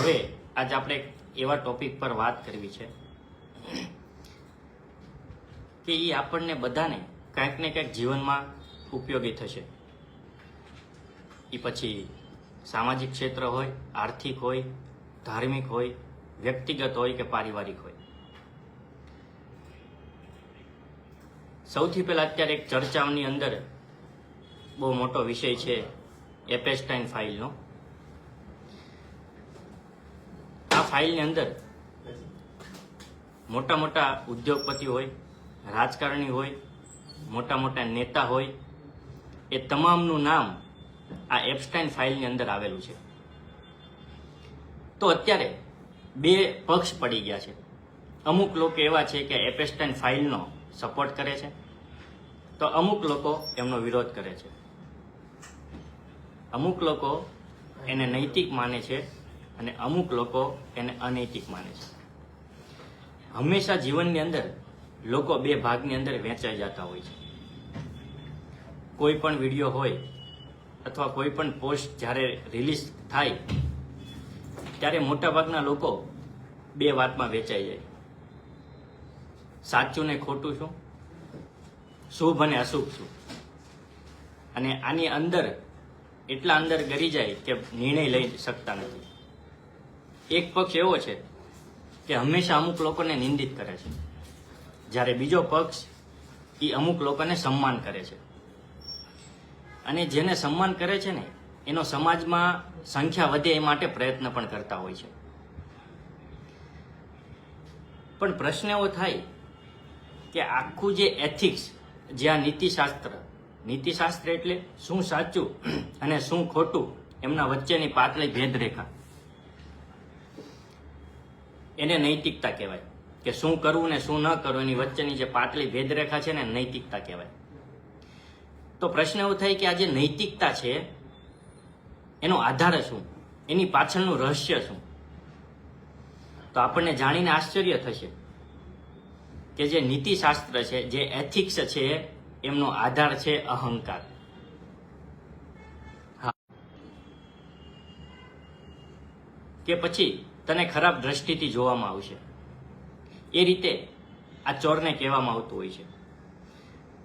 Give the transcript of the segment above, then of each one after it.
હવે આજે આપણે એવા ટોપિક પર વાત કરવી છે કે એ આપણને બધાને કંઈક ને કંઈક જીવનમાં ઉપયોગી થશે. એ પછી સામાજિક ક્ષેત્ર હોય, આર્થિક હોય, ધાર્મિક હોય, વ્યક્તિગત હોય કે પારિવારિક હોય. સૌથી પહેલા અત્યારે એક ચર્ચાની અંદર બહુ મોટો વિષય છે એપેસ્ટાઇન ફાઇલનો. આ ફાઇલની અંદર મોટા મોટા ઉદ્યોગપતિ હોય, રાજકારણી હોય, મોટા મોટા નેતા હોય, એ તમામનું નામ આ એપસ્ટાઇન ફાઇલની અંદર આવેલું છે. તો અત્યારે બે પક્ષ પડી ગયા છે. અમુક લોકો એવા છે કે એપસ્ટાઇન ફાઇલનો સપોર્ટ કરે છે, તો અમુક લોકો એમનો વિરોધ કરે છે. અમુક લોકો એને નૈતિક માને છે અને અમુક લોકો એને અનૈતિક માને છે. હંમેશા જીવનની અંદર લોકો બે ભાગની અંદર વહેંચાઈ જતા હોય છે. કોઈ પણ વિડીયો હોય અથવા કોઈ પણ પોસ્ટ જ્યારે રિલીઝ થાય ત્યારે મોટાભાગના લોકો બે વાતમાં વેચાઈ જાય: સાચું ને ખોટું શું, શુભ અને અશુભ શું. અને આની અંદર એટલા અંદર ગરી જાય કે નિર્ણય લઈ શકતા નથી. એક પક્ષ એવો છે કે હંમેશા અમુક લોકોને નિંદિત કરે છે, જ્યારે બીજો પક્ષ એ અમુક લોકોને સન્માન કરે છે. અને જેને સન્માન કરે છે ને એનો સમાજમાં સંખ્યા વધે એ માટે પ્રયત્ન પણ કરતા હોય છે. પણ પ્રશ્ન એવો થાય કે આખું જે એથિક્સ, જે આ નીતિશાસ્ત્ર એટલે શું સાચું અને શું ખોટું, એમના વચ્ચેની પાતળી ભેદરેખા, એને નૈતિકતા કહેવાય. કે શું કરવું ને શું ન કરવું એની વચ્ચેની જે પાતળી ભેદરેખા છે ને નૈતિકતા કહેવાય. તો પ્રશ્ન એવો થાય કે આ જે નૈતિકતા છે એનો આધાર શું, એની પાછળનું રહસ્ય શું? તો આપણને જાણીને આશ્ચર્ય થશે કે જે નીતિશાસ્ત્ર છે, જે એથિક્સ છે, એમનો આધાર છે અહંકાર. કે પછી તને ખરાબ દ્રષ્ટિથી જોવામાં આવશે, એ રીતે આ ચોરને કહેવામાં આવતું હોય છે.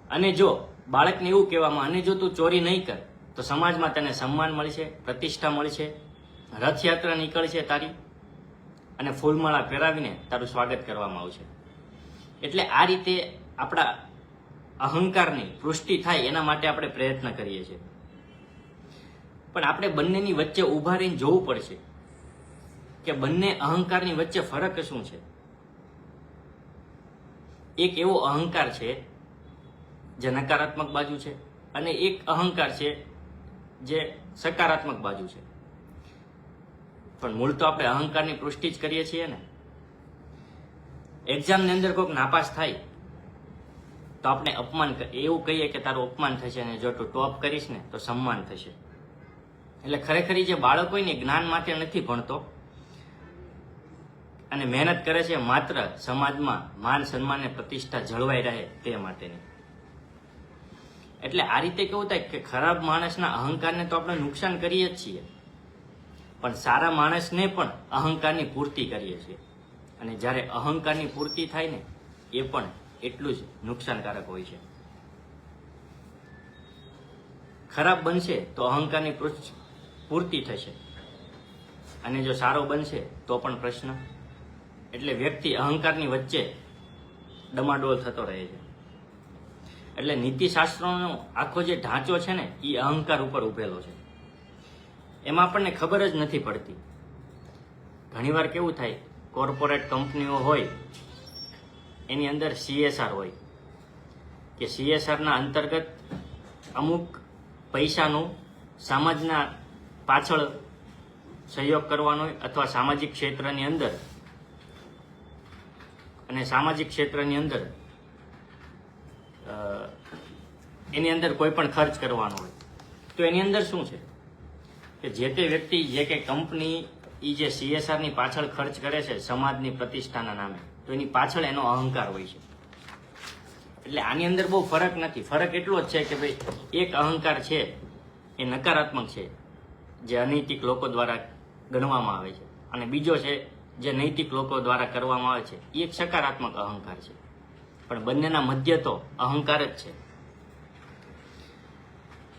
અને જો બાળકને એવું કહેવામાં, અને જો તું ચોરી નહીં કર તો સમાજમાં તને સન્માન મળશે, પ્રતિષ્ઠા મળશે, રથયાત્રા નીકળશે તારી, અને ફૂલમાળા પહેરાવીને તારું સ્વાગત કરવામાં આવશે. એટલે આ રીતે આપણા અહંકારની પુષ્ટિ થાય એના માટે આપણે પ્રયત્ન કરીએ છીએ. પણ આપણે બંનેની વચ્ચે ઊભા રહીને જોવું પડશે કે બંને અહંકારની વચ્ચે ફરક શું છે. એક એવો અહંકાર છે જે નકારાત્મક બાજુ છે, અને એક અહંકાર છે જે સકારાત્મક બાજુ છે. પણ મૂળ તો આપણે અહંકારની પુષ્ટિ જ કરીએ છીએ ને. એક્ઝામની અંદર કોઈક નાપાસ થાય તો આપણે એવું કહીએ કે તારું અપમાન થશે, અને જો તું ટોપ કરીશ ને તો સન્માન થશે. એટલે ખરેખર જે બાળક હોય ને જ્ઞાન માટે નથી ભણતો અને મહેનત કરે છે માત્ર સમાજમાં માન સન્માન અને પ્રતિષ્ઠા જળવાઈ રહે તે માટેની. એટલે આ રીતે કેવું થાય કે ખરાબ માણસના અહંકારને તો આપણે નુકસાન કરીએ જ છીએ, પણ સારા માણસને પણ અહંકારની પૂર્તિ કરીએ છીએ. અને જ્યારે અહંકારની પૂર્તિ થાય ને એ પણ એટલું જ નુકસાનકારક હોય છે. ખરાબ બનશે તો અહંકારની પૂર્તિ થશે, અને જો સારો બનશે તો પણ પ્રશ્ન. એટલે વ્યક્તિ અહંકારની વચ્ચે ડમાડોલ થતો રહે છે. એટલે નીતિશાસ્ત્રોનો આખો જે ઢાંચો છે ને એ અહંકાર ઉપર ઉભેલો છે. એમાં આપણને ખબર જ નથી પડતી. ઘણીવાર કેવું થાય, કોર્પોરેટ કંપનીઓ હોય એની અંદર CSR હોય, કે CSRના અંતર્ગત અમુક પૈસાનું સમાજના પાછળ સહયોગ કરવાનો હોય, અથવા સામાજિક ક્ષેત્રની અંદર, અને સામાજિક ક્ષેત્રની અંદર એની અંદર કોઈ પણ ખર્ચ કરવાનો હોય તો એની અંદર શું છે કે જે તે વ્યક્તિ, જે કે કંપની એ જે CSRની પાછળ ખર્ચ કરે છે સમાજની પ્રતિષ્ઠાના નામે, તો એની પાછળ એનો અહંકાર હોય છે. એટલે આની અંદર બહુ ફરક નથી. ફરક એટલો જ છે કે ભાઈ એક અહંકાર છે એ નકારાત્મક છે, જે અનૈતિક લોકો દ્વારા ગણવામાં આવે છે, અને બીજો છે જે નૈતિક લોકો દ્વારા કરવામાં આવે છે એ એક સકારાત્મક અહંકાર છે. પણ બંનેના મધ્ય તો અહંકાર જ છે.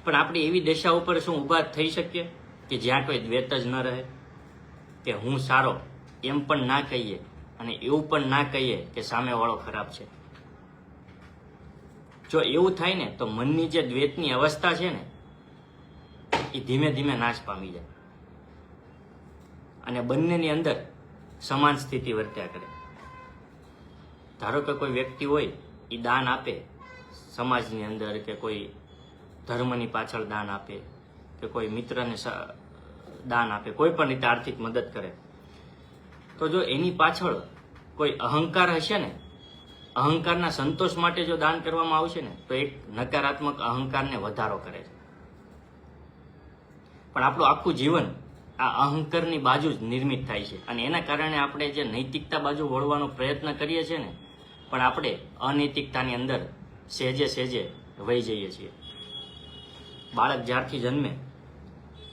પણ આપણે એવી દિશા ઉપર શું ઊભા થઈ શકીએ કે જ્યાં કોઈ દ્વૈત જ ન રહે, કે હું સારો એમ પણ ના કહીએ અને એવું પણ ના કહીએ કે સામેવાળો ખરાબ છે. જો એવું થાય ને તો મનની જે દ્વૈતની અવસ્થા છે ને એ ધીમે ધીમે નાશ પામી જાય અને બંનેની અંદર સમાન સ્થિતિ વર્ત્યા કરે. ધારો કે કોઈ વ્યક્તિ હોય એ દાન આપે સમાજની અંદર, કે કોઈ ધર્મની પાછળ દાન આપે, કે કોઈ મિત્રને દાન આપે, કોઈ પણ રીતે આર્થિક મદદ કરે, તો જો એની પાછળ કોઈ અહંકાર હશે ને, અહંકારના સંતોષ માટે જો દાન કરવામાં આવશે ને તો એક નકારાત્મક અહંકારને વધારો કરે છે. પણ આપણું આખું જીવન આ અહંકારની બાજુ જ નિર્મિત થાય છે અને એના કારણે આપણે જે નૈતિકતા બાજુ વળવાનો પ્રયત્ન કરીએ છીએ ને, પણ આપણે અનૈતિકતાની અંદર સહેજે સહેજે વહી જઈએ છીએ. બાળક જ્યારથી જન્મે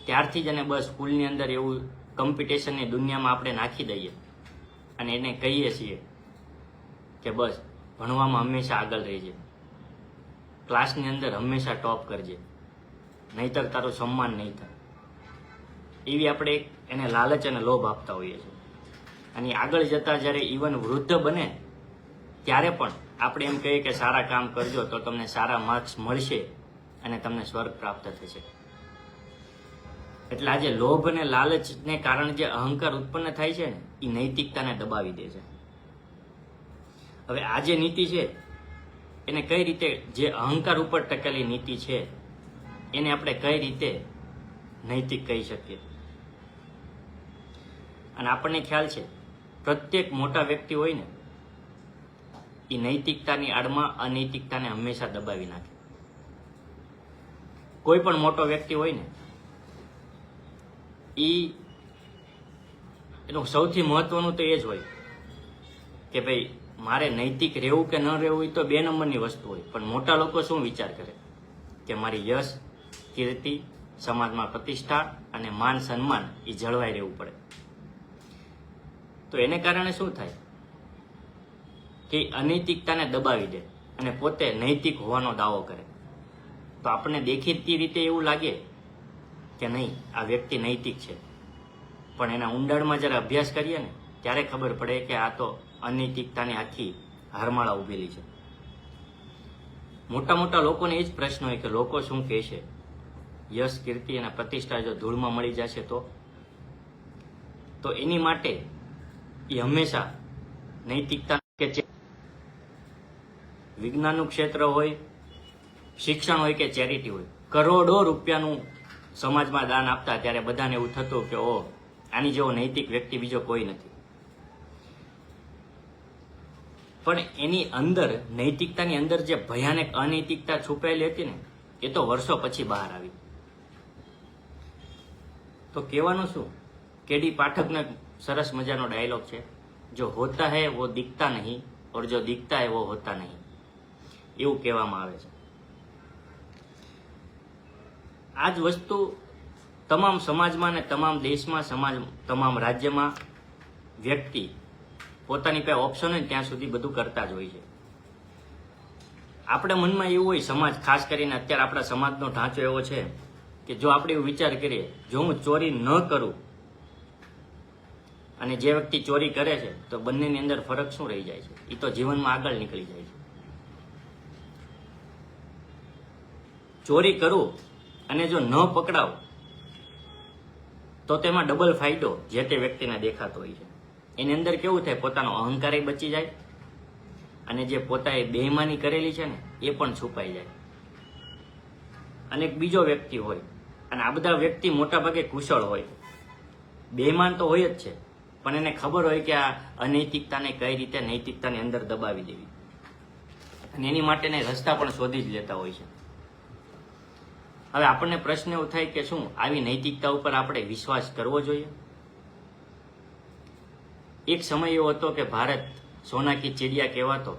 ત્યારથી જ એને બસ સ્કૂલની અંદર એવું કોમ્પિટિશનની દુનિયામાં આપણે નાખી દઈએ અને એને કહીએ છીએ કે બસ ભણવામાં હંમેશા આગળ રહેજે, ક્લાસની અંદર હંમેશા ટોપ કરજે, નહીતર તારું સન્માન નહીં થાય. એવી આપણે એને લાલચ અને લોભ આપતા હોઈએ છીએ. અને આગળ જતા જ્યારે ઇવન વૃદ્ધ બને ત્યારે પણ આપણે એમ કહીએ કે સારા કામ કરજો તો તમને સારા માર્ક્સ મળશે અને તમને સ્વર્ગ પ્રાપ્ત થશે. એટલે આજે લોભ અને લાલચને કારણે જે અહંકાર ઉત્પન્ન થાય છે ને એ નૈતિકતાને દબાવી દે છે. હવે આ જે નીતિ છે એને કઈ રીતે, જે અહંકાર ઉપર ટકેલી નીતિ છે એને આપણે કઈ રીતે નૈતિક કહી શકીએ? અને આપણને ખ્યાલ છે પ્રત્યેક મોટા વ્યક્તિ હોય ને એ નૈતિકતાની આડમાં અનૈતિકતાને હંમેશા દબાવી નાખે. કોઈ પણ મોટો વ્યક્તિ હોય ને એનું સૌથી મહત્વનું તો એ જ હોય કે ભાઈ મારે નૈતિક રહેવું કે ન રહેવું એ તો 2 નંબરની વસ્તુ હોય. પણ મોટા લોકો શું વિચાર કરે કે મારી યશ, કીર્તિ, સમાજમાં પ્રતિષ્ઠા અને માન સન્માન એ જળવાઈ રહેવું પડે. તો એને કારણે શું થાય કે અનૈતિકતાને દબાવી દે અને પોતે નૈતિક હોવાનો દાવો કરે. તો આપણને દેખીતી રીતે એવું લાગે કે નહીં આ વ્યક્તિ નૈતિક છે, પણ એના ઊંડાણમાં જ્યારે અભ્યાસ કરીએ ને ત્યારે ખબર પડે કે આ તો અનૈતિકતાની આખી હારમાળા ઉભેલી છે. મોટા મોટા લોકોને એ જ પ્રશ્ન હોય કે લોકો શું કહેશે, યશ, કીર્તિ અને પ્રતિષ્ઠા જો ધૂળમાં મળી જશે તો એની માટે એ હંમેશા નૈતિકતા કે વિજ્ઞાનનું ક્ષેત્ર હોય, શિક્ષણ હોય કે ચેરિટી હોય, કરોડો રૂપિયાનું સમાજમાં દાન આપતા ત્યારે બધાને એવું થતું કે ઓ આની જેવો નૈતિક વ્યક્તિ બીજો કોઈ નથી. પણ એની અંદર નૈતિકતાની અંદર જે ભયાનક અનૈતિકતા છુપાયેલી હતી ને એ તો વર્ષો પછી બહાર આવી. તો કહેવાનું શું, કેડી પાઠકનો સરસ મજાનો ડાયલોગ છે, જો હોતા હૈ વો દિખતા નહીં और जो दिखता है वो होता नहीं, એવું કહેવામાં આવે છે. આ જ વસ્તુ તમામ સમાજમાં ને તમામ દેશમાં, તમામ રાજ્યમાં વ્યક્તિ પોતાની પાસે ઓપ્શન હોય ત્યાં સુધી બધું કરતા જ હોય છે. આપણા મનમાં એવું હોય, સમાજ ખાસ કરીને અત્યારે આપણા સમાજનો ઢાંચો એવો છે કે જો આપણે એવું વિચાર કરીએ જો હું ચોરી ન કરું અને જે વ્યક્તિ ચોરી કરે છે તો બંનેની અંદર ફરક શું રહી જાય છે? એ તો જીવનમાં આગળ નીકળી જાય છે. ચોરી કરું અને જો ન પકડાવ તો તેમાં ડબલ ફાયદો જે તે વ્યક્તિને દેખાતો હોય છે. એની અંદર કેવું થાય, પોતાનો અહંકાર બચી જાય અને જે પોતાએ બેઈમાની કરેલી છે ને એ પણ છુપાઈ જાય. અને એક બીજો વ્યક્તિ હોય, અને આ બધા વ્યક્તિ મોટાભાગે કુશળ હોય, બેઈમાન તો હોય જ છે, પણ એને ખબર હોય કે આ અનૈતિકતાને કઈ રીતે નૈતિકતાની અંદર દબાવી દેવી, અને એની માટેના રસ્તા પણ શોધી જ લેતા હોય છે. હવે આપણને પ્રશ્ન એવો થાય કે શું આવી નૈતિકતા ઉપર આપણે વિશ્વાસ કરવો જોઈએ? એક સમય એવો હતો કે ભારત સોના કી ચિડિયા કહેવાતો,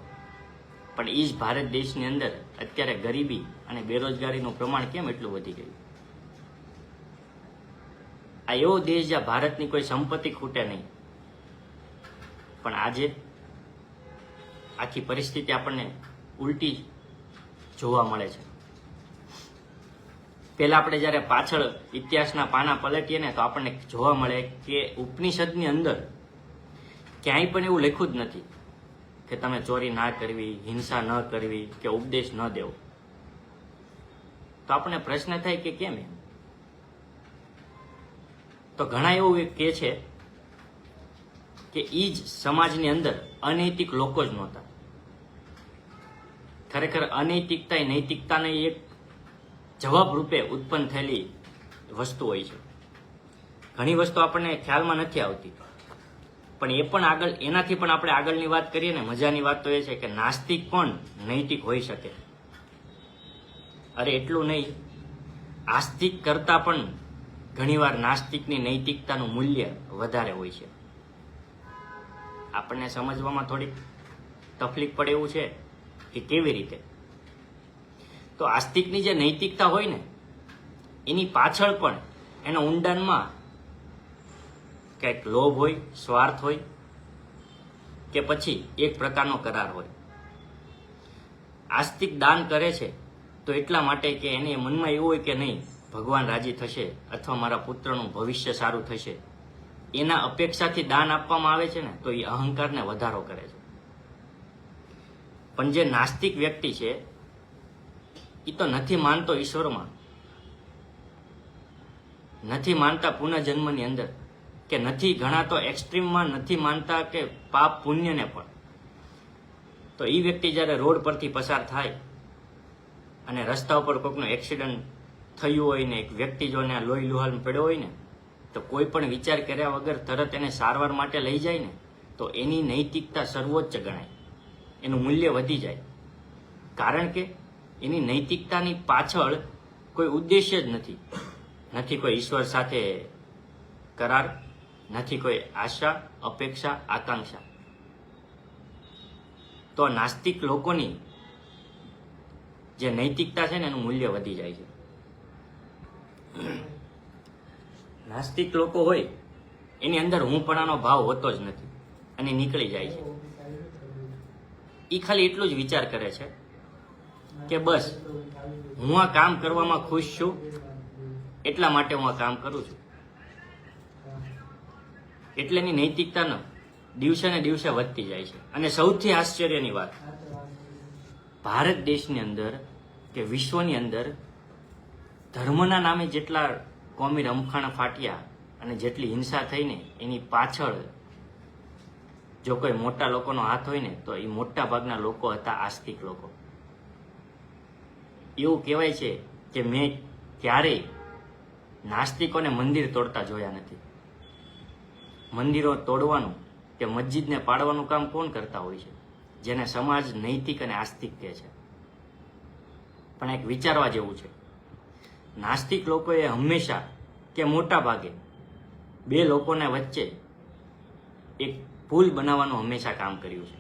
પણ એ જ ભારત દેશની અંદર અત્યારે ગરીબી અને બેરોજગારીનું પ્રમાણ કેમ એટલું વધી ગયું? આ એવો દેશ જ્યાં ભારતની કોઈ સંપત્તિ ખૂટે નહીં. પણ આજે આખી પરિસ્થિતિ આપણને ઉલટી જોવા મળે છે. પહેલા આપણે જ્યારે પાછળ ઇતિહાસના પાના પલટીએ ને તો આપણને જોવા મળે કે ઉપનિષદની અંદર ક્યાંય પણ એવું લખ્યું જ નથી કે તમે ચોરી ના કરવી, હિંસા ન કરવી કે ઉપદેશ ન દેવો. તો આપણને પ્રશ્ન થાય કે કેમ એમ? તો ઘણા એવું કહે છે કે ઈ જ સમાજની અંદર અનૈતિક લોકો જ નહોતા. ખરેખર અનૈતિકતા એ નૈતિકતાને એક જવાબ રૂપે ઉત્પન્ન થયેલી વસ્તુ હોય છે. ઘણી વસ્તુ આપણને ખ્યાલમાં નથી આવતી, પણ એ પણ આગળ એનાથી પણ આપણે આગળની વાત કરીએ ને, મજાની વાત તો એ છે કે નાસ્તિક પણ નૈતિક હોઈ શકે. અરે એટલું નહીં, આસ્તિક કરતા પણ ઘણીવાર નાસ્તિકની નૈતિકતાનું મૂલ્ય વધારે હોય છે. આપણને સમજવામાં થોડીક તકલીફ પડે એવું છે કે કેવી રીતે. તો આસ્તિકની જે નૈતિકતા હોય ને એની પાછળ પણ એના ઊંડાણમાં કંઈક લોભ હોય, સ્વાર્થ હોય કે પછી એક પ્રકારનો કરાર હોય. આસ્તિક દાન કરે છે તો એટલા માટે કે એને મનમાં એવું હોય કે નહીં, ભગવાન રાજી થશે અથવા મારા પુત્રનું ભવિષ્ય સારું થશે. એના અપેક્ષાથી દાન આપવામાં આવે છે ને તો એ અહંકારને વધારો કરે છે. પણ જે નાસ્તિક વ્યક્તિ છે એ તો નથી માનતો ઈશ્વરમાં, નથી માનતા પુનઃજન્મની અંદર, કે નથી ગણાતો એક્સ્ટ્રીમમાં, નથી માનતા કે પાપ પુણ્યને પણ. તો એ વ્યક્તિ જ્યારે રોડ પરથી પસાર થાય અને રસ્તા ઉપર કોઈકનું એક્સિડન્ટ થયું હોય ને એક વ્યક્તિ જો એને લોહી લુહાલ પડ્યો હોય ને તો કોઈ પણ વિચાર કર્યા વગર તરત એને સારવાર માટે લઈ જાય ને તો એની નૈતિકતા સર્વોચ્ચ ગણાય, એનું મૂલ્ય વધી જાય. કારણ કે એની નૈતિકતાની પાછળ કોઈ ઉદ્દેશ્ય જ નથી. નથી કોઈ ઈશ્વર સાથે કરાર, નથી કોઈ આશા, અપેક્ષા, આકાંક્ષા. તો નાસ્તિક લોકોની જે નૈતિકતા છે ને એનું મૂલ્ય વધી જાય છે. નાસ્તિક લોકો હોય એની અંદર હુંપણાનો ભાવ હોતો જ નથી અને નીકળી જાય છે. એ ખાલી એટલું જ વિચાર કરે છે કે બસ હું આ કામ કરવામાં ખુશ છું એટલા માટે હું આ કામ કરું છું. એટલે એની નૈતિકતા દિવસે ને દિવસે વધતી જાય છે. અને સૌથી આશ્ચર્યની વાત, ભારત દેશની અંદર કે વિશ્વની અંદર ધર્મના નામે જેટલા કોમી રમખાણ ફાટ્યા અને જેટલી હિંસા થઈને એની પાછળ જો કોઈ મોટા લોકોનો હાથ હોય ને તો એ મોટા ભાગના લોકો હતા આસ્તિક લોકો. એવું કહેવાય છે કે મેં ક્યારેય નાસ્તિકોને મંદિર તોડતા જોયા નથી. મંદિરો તોડવાનું કે મસ્જિદને પાડવાનું કામ કોણ કરતા હોય છે? જેને સમાજ નૈતિક અને આસ્તિક કહે છે. પણ એક વિચારવા જેવું છે, નાસ્તિક લોકોએ હંમેશા કે મોટા ભાગે બે લોકોને વચ્ચે એક પુલ બનાવવાનું હંમેશા કામ કર્યું છે.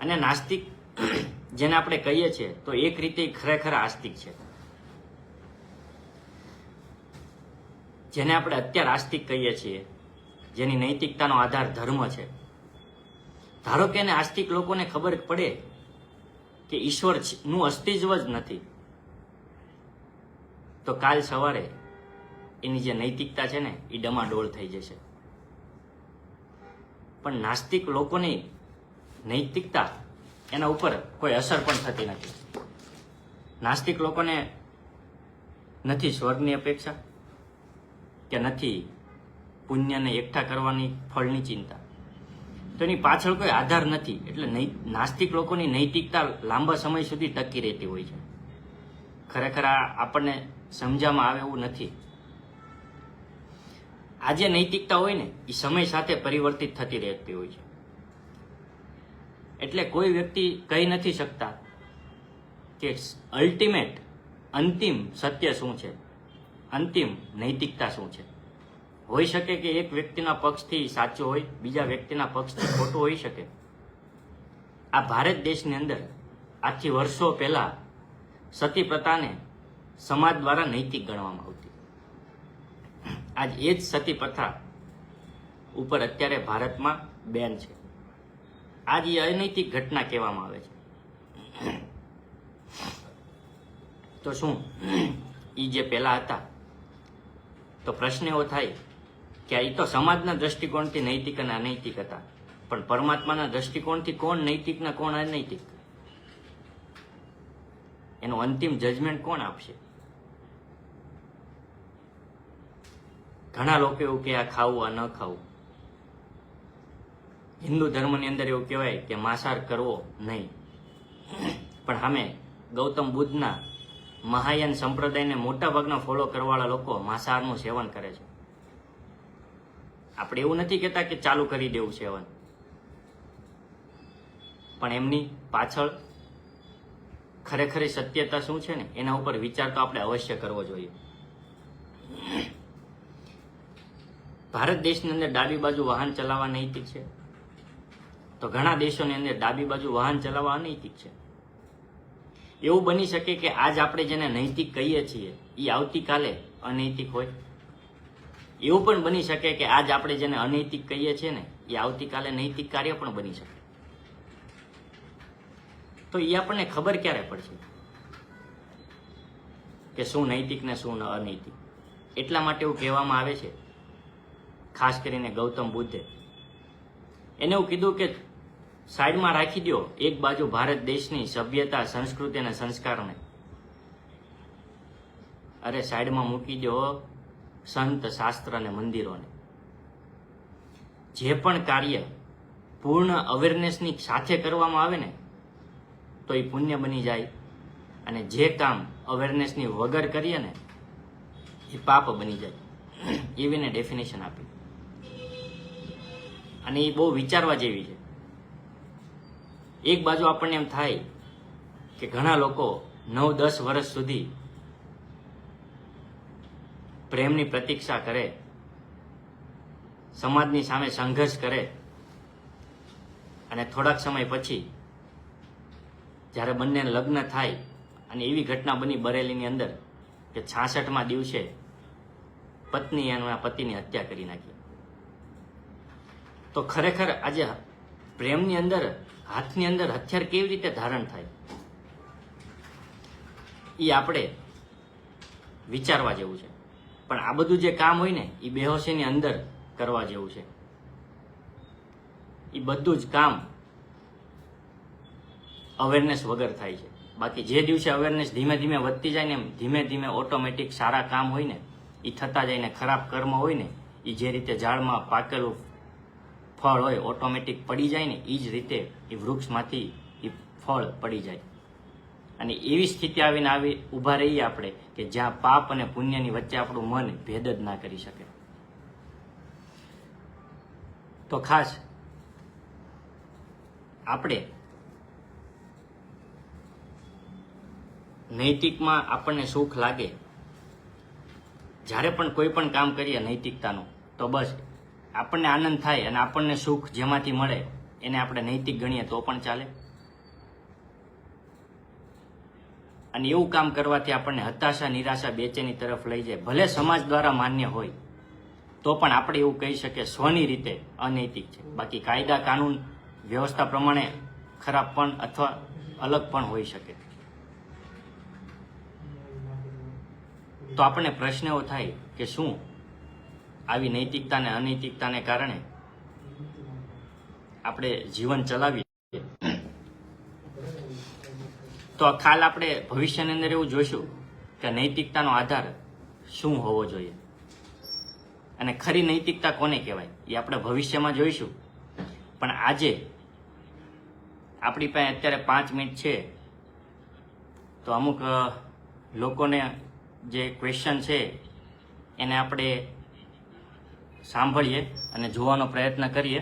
અને નાસ્તિક જેને આપણે કહીએ છીએ તો એક રીતે ખરેખર આસ્તિક છે. જેને આપણે અત્યારે આસ્તિક કહીએ છીએ, જેની નૈતિકતાનો આધાર ધર્મ છે. ધારો કે એને આસ્તિક લોકોને ખબર પડે કે ઈશ્વરનું અસ્તિત્વ જ નથી, તો કાલ સવારે એની જે નૈતિકતા છે ને એ ડમાડોળ થઈ જશે. પણ નાસ્તિક લોકોની નૈતિકતા એના ઉપર કોઈ અસર પણ થતી નથી. નાસ્તિક લોકોને નથી સ્વર્ગની અપેક્ષા કે નથી પુણ્યને એકઠા કરવાની ફળની ચિંતા. તો એની પાછળ કોઈ આધાર નથી. એટલે નાસ્તિક લોકોની નૈતિકતા લાંબા સમય સુધી ટકી રહેતી હોય છે. ખરેખર આપણને સમજવામાં આવે એવું નથી. આ જે નૈતિકતા હોય ને એ સમય સાથે પરિવર્તિત થતી રહેતી હોય છે. એટલે કોઈ વ્યક્તિ કહી નથી શકતા કે અલ્ટિમેટ અંતિમ સત્ય શું છે, અંતિમ નૈતિકતા શું છે. હોઈ શકે કે એક વ્યક્તિના પક્ષથી સાચું હોય, બીજા વ્યક્તિના પક્ષથી ખોટું હોઈ શકે. આ ભારત દેશની અંદર આજથી વર્ષો પહેલા સતી પ્રથાને સમાજ દ્વારા નૈતિક ગણવામાં આવતી. આજ એ જ સતી પ્રથા ઉપર અત્યારે ભારતમાં બેન છે. આજ એ અનૈતિક ઘટના કહેવામાં આવે છે. તો શું એ જે પહેલા હતા, તો પ્રશ્ન એવો થાય કે એ તો સમાજના દ્રષ્ટિકોણથી નૈતિક અને અનૈતિક હતા, પણ પરમાત્માના દ્રષ્ટિકોણથી કોણ નૈતિક ને કોણ અનૈતિક, એનું અંતિમ જજમેન્ટ કોણ આપશે? ઘણા લોકો એવું કે આ ખાવું આ ન ખાવું. હિન્દુ ધર્મની અંદર એવું કહેવાય કે માંસાહાર કરવો નહીં, પણ સામે ગૌતમ બુદ્ધના મહાયાન સંપ્રદાયને મોટા ભાગના ફોલો કરવાવાળા લોકો માંસાહારનું સેવન કરે છે. આપણે એવું નથી કહેતા કે ચાલુ કરી દેવું સેવન, પણ એમની પાછળ ખરેખર સત્યતા શું છે ને એના ઉપર વિચાર તો આપણે અવશ્ય કરવો જોઈએ. ભારત દેશની અંદર ડાબી બાજુ વાહન ચલાવવા નૈતિક છે, તો ઘણા દેશોની અંદર ડાબી બાજુ વાહન ચલાવવા અનૈતિક છે. એવું બની શકે કે આજ આપણે જેને નૈતિક કહીએ છીએ એ આવતીકાલે અનૈતિક હોય. એવું પણ બની શકે કે આજ આપણે જેને અનૈતિક કહીએ છીએ ને એ આવતીકાલે નૈતિક કાર્ય પણ બની શકે. તો એ આપણને ખબર ક્યારે પડશે કે શું નૈતિક ને શું અનૈતિક? એટલા માટે એવું કહેવામાં આવે છે, ખાસ કરીને ગૌતમ બુદ્ધે એને એવું કીધું કે સાઈડમાં રાખી દો એક બાજુ ભારત દેશની સભ્યતા, સંસ્કૃતિ અને સંસ્કારને, અરે સાઈડમાં મૂકી દો સંત, શાસ્ત્ર અને મંદિરોને. જે પણ કાર્ય પૂર્ણ અવેરનેસની સાથે કરવામાં આવે ને તો એ પુણ્ય બની જાય, અને જે કામ અવેરનેસની વગર કરીએ ને એ પાપ બની જાય. એવીને ડેફિનેશન આપી, અને એ બહુ વિચારવા જેવી છે. એક બાજુ આપણને એમ થાય કે ઘણા લોકો 9-10 વર્ષ સુધી પ્રેમની પ્રતીક્ષા કરે, સમાજની સામે સંઘર્ષ કરે, અને થોડાક સમય પછી જ્યારે બંને લગ્ન થાય, અને એવી ઘટના બની બરેલીની અંદર કે 66મા દિવસે પત્ની એના પતિની હત્યા કરી નાખી. તો ખરેખર આજે પ્રેમની અંદર, હાથની અંદર હથિયાર કેવી રીતે ધારણ થાય એ આપણે વિચારવા જેવું છે. પણ આ બધું જે કામ હોય ને એ બેહોશીની અંદર કરવા જેવું છે. એ બધું જ કામ અવેરનેસ વગર થાય છે. બાકી જે દિવસે અવેરનેસ ધીમે ધીમે વધતી જાય ને એમ ધીમે ધીમે ઓટોમેટિક સારા કામ હોય ને એ થતા જાય, ને ખરાબ કર્મ હોય ને એ જે રીતે ઝાડમાં પાકેલું ફળ હોય ઓટોમેટિક પડી જાય ને એ જ રીતે એ વૃક્ષમાંથી એ ફળ પડી જાય. અને એવી સ્થિતિ આવીને ઊભા રહીએ આપણે કે જ્યાં પાપ અને પુણ્યની વચ્ચે આપણું મન ભેદ જ ના કરી શકે. તો ખાસ આપણે નૈતિકમાં આપણને સુખ લાગે, જ્યારે પણ કોઈ પણ કામ કરીએ નૈતિકતાનું, તો બસ આપણને આનંદ થાય અને આપણને સુખ જેમાંથી મળે એને આપણે નૈતિક ગણીએ તો પણ ચાલે. અને એવું કામ કરવાથી આપણને હતાશા, નિરાશા, બેચેની તરફ લઈ જાય. ભલે સમાજ દ્વારા માન્ય હોય તો પણ આપણે એવું કહી શકીએ સ્વની રીતે અનૈતિક છે. બાકી કાયદા, કાનૂન, વ્યવસ્થા પ્રમાણે ખરાબ પણ અથવા અલગ પણ હોઈ શકે. તો આપણને પ્રશ્ન એવો થાય કે શું આવી નૈતિકતા અને અનૈતિકતાને કારણે આપણે જીવન ચલાવીએ? તો ખાલ આપણે ભવિષ્યની અંદર એવું જોઈશું કે નૈતિકતાનો આધાર શું હોવો જોઈએ, અને ખરી નૈતિકતા કોને કહેવાય એ આપણે ભવિષ્યમાં જોઈશું. પણ આજે આપણી પાસે અત્યારે 5 મિનિટ છે, તો અમુક લોકોને જે ક્વેશ્ચન છે એને આપણે સાંભળીએ અને જોવાનો પ્રયત્ન કરીએ.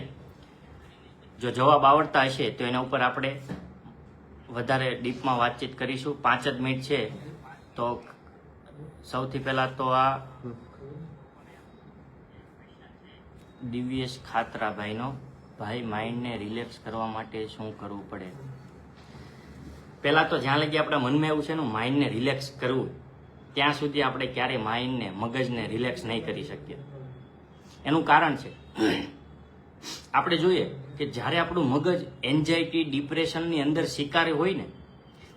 જો જવાબ આવડતા હશે તો એના ઉપર આપણે વધારે ડીપમાં વાતચીત કરીશું. 5 જ મિનિટ છે, તો સૌથી પહેલા તો આ દિવ્યેશ ખાતરા ભાઈનો, ભાઈ માઇન્ડને રિલેક્સ કરવા માટે શું કરવું પડે? પહેલા તો જ્યાં લગી આપણા મનમાં એવું છે ને માઇન્ડને રિલેક્સ કરવું, ત્યાં સુધી આપણે ક્યારેય માઇન્ડને, મગજને રિલેક્સ નહીં કરી શકીએ. એનું કારણ છે, આપણે જોઈએ કે જ્યારે આપણું મગજ એન્ઝાયટી, ડિપ્રેશનની અંદર શિકારે હોય ને,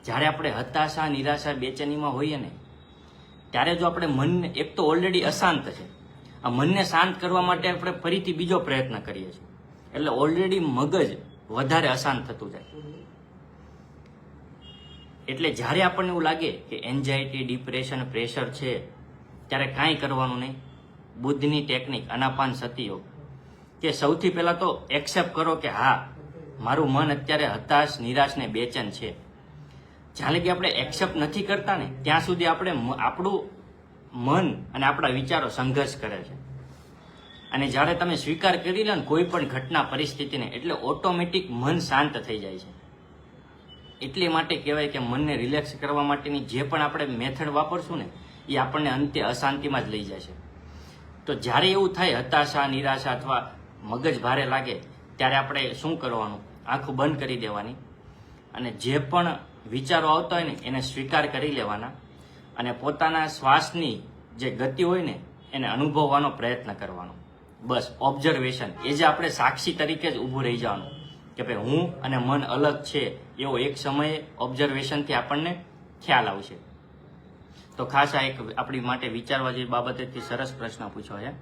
જ્યારે આપણે હતાશા, નિરાશા, બેચેનીમાં હોઈએ ને, ત્યારે જો આપણે મનને, એક તો ઓલરેડી અશાંત છે, આ મનને શાંત કરવા માટે આપણે ફરીથી બીજો પ્રયત્ન કરીએ છીએ, એટલે ઓલરેડી મગજ વધારે અશાંત થતું જાય. એટલે જ્યારે આપણને એવું લાગે કે એન્ઝાયટી, ડિપ્રેશન, પ્રેશર છે, ત્યારે કાંઈ કરવાનું નહીં. બુદ્ધની ટેકનિક અનાપાન સતિ યોગ, કે સૌથી પહેલા તો એક્સેપ્ટ કરો કે હા, મારું મન અત્યારે હતાશ, નિરાશ ને બેચેન છે. જ્યાં લગી આપણે એક્સેપ્ટ નથી કરતા ને, ત્યાં સુધી આપણું મન અને આપણા વિચારો સંઘર્ષ કરે છે. અને જ્યારે તમે સ્વીકાર કરી લો ને કોઈ પણ ઘટના, પરિસ્થિતિને, એટલે ઓટોમેટિક મન શાંત થઈ જાય છે. એટલે માટે કહેવાય કે મનને રિલેક્સ કરવા માટેની જે પણ આપણે મેથડ વાપરશું ને, એ આપણને અંતે અશાંતિમાં જ લઈ જશે. તો જ્યારે એવું થાય, હતાશા, નિરાશા અથવા મગજ ભારે લાગે, ત્યારે આપણે શું કરવાનું? આંખો બંધ કરી દેવાની અને જે પણ વિચારો આવતા હોય ને એને સ્વીકાર કરી લેવાના અને પોતાના શ્વાસની જે ગતિ હોય ને એને અનુભવવાનો પ્રયત્ન કરવાનો. બસ ઓબ્ઝર્વેશન, એ જે આપણે સાક્ષી તરીકે જ ઊભું રહી જવાનું કે ભાઈ હું અને મન અલગ છે, એવો એક સમયે ઓબ્ઝર્વેશનથી આપણને ખ્યાલ આવશે. તો ખાસ આ એક આપણી માટે વિચારવા જેવી બાબતેથી સરસ પ્રશ્ન પૂછ્યો છે.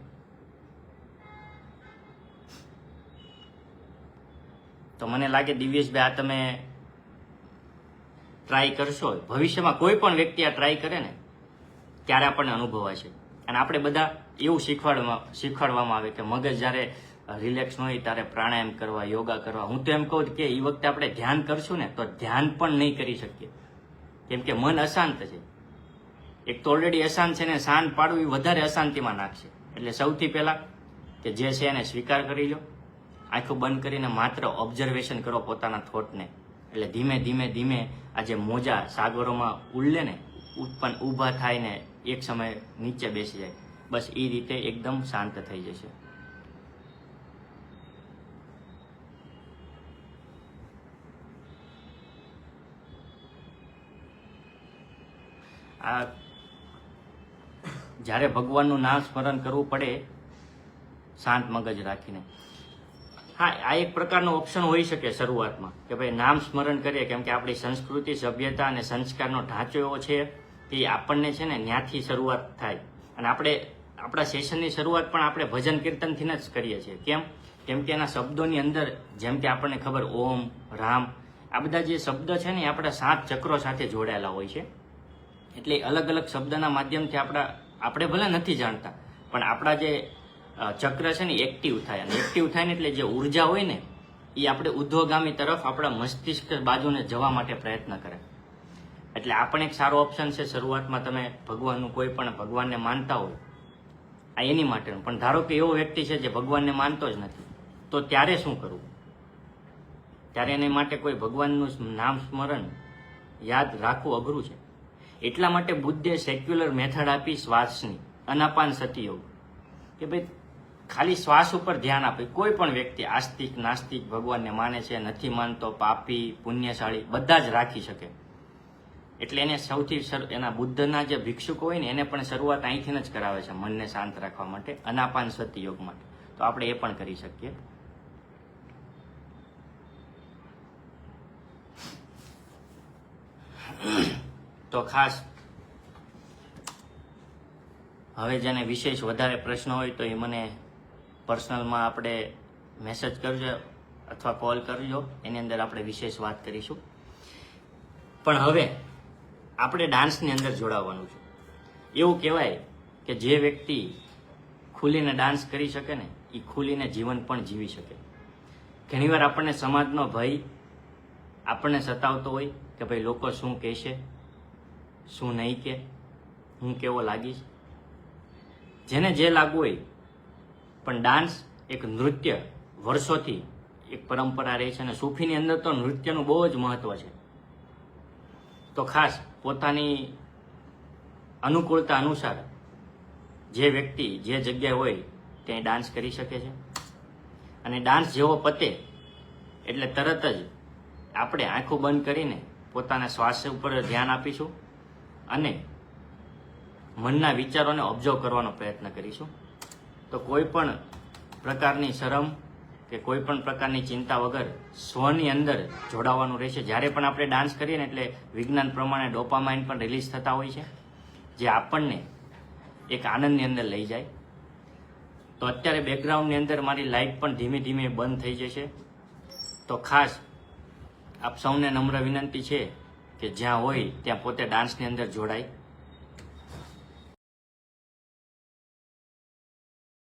તો મને લાગે દિવ્યેશભાઈ આ તમે ટ્રાય કરશો, ભવિષ્યમાં કોઈ પણ વ્યક્તિ આ ટ્રાય કરે ને ત્યારે આપણને અનુભવાશે. અને આપણે બધા એવું શીખવાડવામાં આવે કે મગજ જ્યારે રિલેક્સ ન હોય ત્યારે પ્રાણાયામ કરવા, યોગા કરવા. હું તો એમ કહું કે એ વખતે આપણે ધ્યાન કરશું ને તો ધ્યાન પણ નહીં કરી શકીએ, કેમ કે મન અશાંત છે. એક તો ઓલરેડી અશાંત છે ને શાંત પાડવું એ વધારે અશાંતિમાં નાખશે. એટલે સૌથી પહેલા કે જે છે એને સ્વીકાર કરી લો, આંખો બંધ કરીને માત્ર ઓબ્ઝર્વેશન કરો પોતાના થોટને. એટલે ધીમે ધીમે ધીમે આ જે મોજા સાગરોમાં ઉડલે ને, ઉત્પન્ન ઊભા થાય ને એક સમય નીચે બેસી જાય. બસ એ રીતે એકદમ શાંત થઈ જશે. આ જ્યારે ભગવાનનું નામ સ્મરણ કરવું પડે શાંત મગજ રાખીને. હા, આ એક પ્રકારનો ઓપ્શન હોઈ શકે શરૂઆતમાં કે ભાઈ નામ સ્મરણ કરીએ, કેમ કે આપણી સંસ્કૃતિ, સભ્યતા અને સંસ્કારનો ઢાંચો એવો છે કે આપણને છે ને ત્યાંથી શરૂઆત થાય. અને આપણે આપણા સેશનની શરૂઆત પણ આપણે ભજન કીર્તનથી જ કરીએ છીએ. કેમ કે એના શબ્દોની અંદર જેમ કે આપણને ખબર ઓમ, રામ, આ બધા જે શબ્દ છે ને એ આપણા 7 ચક્રો સાથે જોડાયેલા હોય છે. એટલે અલગ અલગ શબ્દના માધ્યમથી આપણે ભલે નથી જાણતા પણ આપણા જે ચક્ર છે ને એક્ટિવ થાય. અને એક્ટિવ થાય ને એટલે જે ઉર્જા હોય ને એ આપણે ઉદ્ધવગામી તરફ આપણા મસ્તિષ્ક બાજુને જવા માટે પ્રયત્ન કરે. એટલે આ પણ એક સારો ઓપ્શન છે. શરૂઆતમાં તમે ભગવાનનું કોઈ પણ ભગવાનને માનતા હોય આ એની માટેનું. પણ ધારો કે એવો વ્યક્તિ છે જે ભગવાનને માનતો જ નથી, તો ત્યારે શું કરવું? ત્યારે એની માટે કોઈ ભગવાનનું નામ સ્મરણ યાદ રાખવું અઘરું છે. એટલા માટે બુદ્ધે સેક્યુલર મેથડ આપી શ્વાસની, અનાપાન સતિ યોગ, કે ભાઈ ખાલી શ્વાસ ઉપર ધ્યાન આપે. કોઈ પણ વ્યક્તિ આસ્તિક, નાસ્તિક, ભગવાનને માને છે, નથી માનતો, પાપી, પુણ્યશાળી, બધા જ રાખી શકે. એટલે એને સૌથી એના બુદ્ધના જે ભિક્ષુકો હોય ને એને પણ શરૂઆત અહીંથી જ કરાવે છે મનને શાંત રાખવા માટે, અનાપાન સતિ યોગ માટે. તો આપણે એ પણ કરી શકીએ. તો ખાસ હવે જેને વિશેષ વધારે પ્રશ્ન હોય તો એ મને પર્સનલમાં આપણે મેસેજ કરજો અથવા કોલ કરજો, એની અંદર આપણે વિશેષ વાત કરીશું. પણ હવે આપણે ડાન્સની અંદર જોડાવાનું છે. એવું કહેવાય કે જે વ્યક્તિ ખુલીને ડાન્સ કરી શકે ને એ ખુલીને જીવન પણ જીવી શકે. ઘણીવાર આપણને સમાજનો ભય આપણને સતાવતો હોય કે ભાઈ લોકો શું કહેશે, શું નહીં કે, હું કેવો લાગીશ, જેને જે લાગવું હોય. પણ ડાન્સ એક નૃત્ય વર્ષોથી એક પરંપરા રહી છે અને સૂફીની અંદર તો નૃત્યનું બહુ જ મહત્વ છે. તો ખાસ પોતાની અનુકૂળતા અનુસાર જે વ્યક્તિ જે જગ્યાએ હોય ત્યાં ડાન્સ કરી શકે છે. અને ડાન્સ જેવો પતે એટલે તરત જ આપણે આંખો બંધ કરીને પોતાના શ્વાસ ઉપર ધ્યાન આપીશું અને મનના વિચારોને ઓબ્ઝર્વ કરવાનો પ્રયત્ન કરીશું. તો કોઈ પણ પ્રકારની શરમ કે કોઈ પણ પ્રકારની ચિંતા વગર સ્વની અંદર જોડાવાનું રહેશે. જ્યારે પણ આપણે ડાન્સ કરીએ ને એટલે વિજ્ઞાન પ્રમાણે ડોપામાઇન પણ રિલીઝ થતા હોય છે, જે આપણને એક આનંદની અંદર લઈ જાય. તો અત્યારે બેકગ્રાઉન્ડની અંદર મારી લાઇટ પણ ધીમે ધીમે બંધ થઈ જશે. તો ખાસ આપ સૌને નમ્ર વિનંતી છે કે જ્યાં હોય ત્યાં પોતે ડાન્સની અંદર જોડાય.